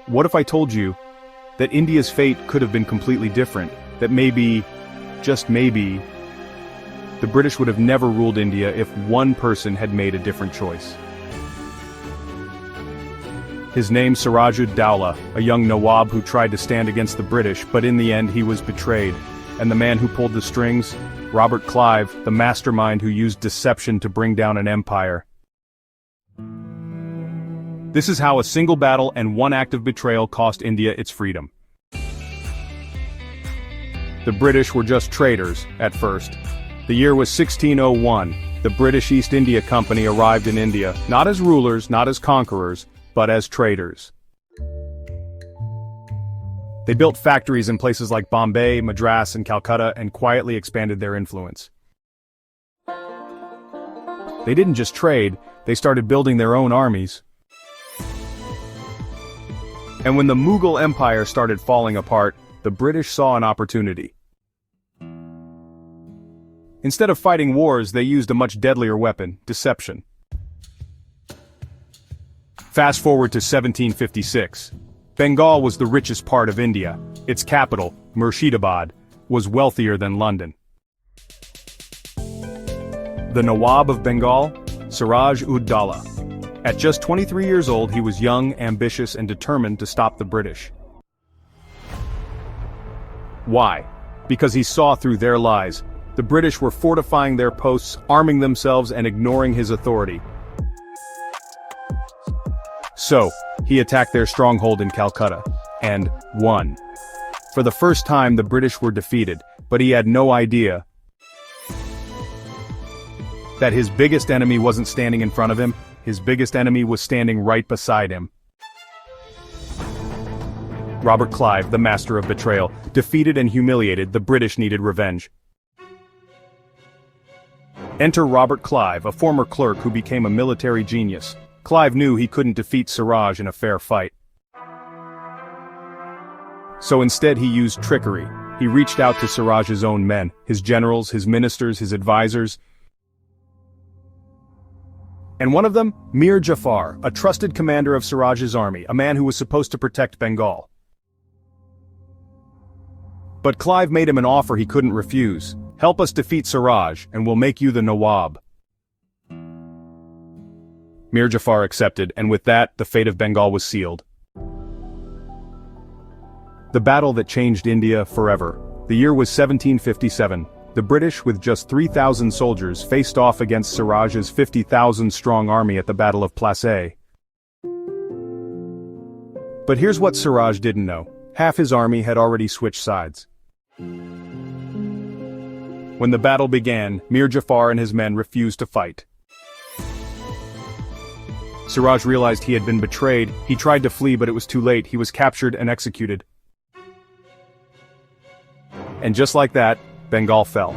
What if I told you that India's fate could have been completely different? That maybe, just maybe, the British would have never ruled India if one person had made a different choice. His name Siraj-ud-Daulah, a young Nawab who tried to stand against the British, but in the end he was betrayed. And the man who pulled the strings? Robert Clive, the mastermind who used deception to bring down an empire. This is how a single battle and one act of betrayal cost India its freedom. The British were just traders, at first. The year was 1601. The British East India Company arrived in India, not as rulers, not as conquerors, but as traders. They built factories in places like Bombay, Madras, and Calcutta and quietly expanded their influence. They didn't just trade, they started building their own armies. And when the Mughal Empire started falling apart, the British saw an opportunity. Instead of fighting wars, they used a much deadlier weapon: deception. Fast forward to 1756. Bengal was the richest part of India. Its capital, Murshidabad, was wealthier than London. The Nawab of Bengal, Siraj-ud-Daulah. At just 23 years old, he was young, ambitious, and determined to stop the British. Why? Because he saw through their lies. The British were fortifying their posts, arming themselves, and ignoring his authority. So, he attacked their stronghold in Calcutta, and won. For the first time, the British were defeated, but he had no idea that his biggest enemy wasn't standing in front of him. His biggest enemy was standing right beside him. Robert Clive, the master of betrayal. Defeated and humiliated, the British needed revenge. Enter Robert Clive, a former clerk who became a military genius. Clive knew he couldn't defeat Siraj in a fair fight. So instead he used trickery. He reached out to Siraj's own men, his generals, his ministers, his advisors. And one of them, Mir Jafar, a trusted commander of Siraj's army, a man who was supposed to protect Bengal. But Clive made him an offer he couldn't refuse. Help us defeat Siraj, and we'll make you the Nawab. Mir Jafar accepted, and with that, the fate of Bengal was sealed. The battle that changed India forever. The year was 1757. The British, with just 3,000 soldiers, faced off against Siraj's 50,000-strong army at the Battle of Plassey. But here's what Siraj didn't know. Half his army had already switched sides. When the battle began, Mir Jafar and his men refused to fight. Siraj realized he had been betrayed. He tried to flee, but it was too late. He was captured and executed. And just like that, Bengal fell.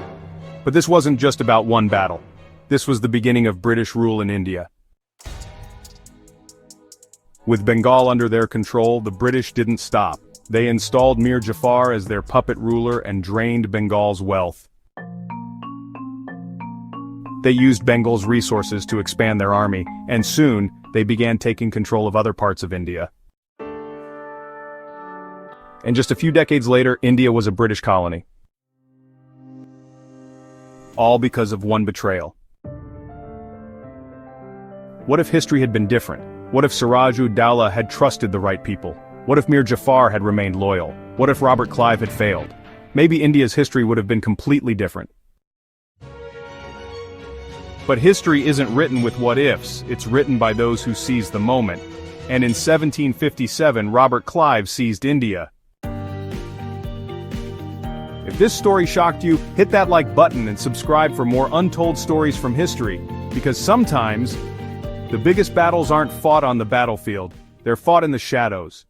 But this wasn't just about one battle. This was the beginning of British rule in India. With Bengal under their control, the British didn't stop. They installed Mir Jafar as their puppet ruler and drained Bengal's wealth. They used Bengal's resources to expand their army, and soon, they began taking control of other parts of India. And just a few decades later, India was a British colony. All because of one betrayal. What if history had been different? What if Siraj-ud-Daulah had trusted the right people? What if Mir Jafar had remained loyal? What if Robert Clive had failed? Maybe India's history would have been completely different. But history isn't written with what-ifs, it's written by those who seize the moment. And in 1757, Robert Clive seized India. If this story shocked you, hit that like button and subscribe for more untold stories from history, because sometimes, the biggest battles aren't fought on the battlefield, they're fought in the shadows.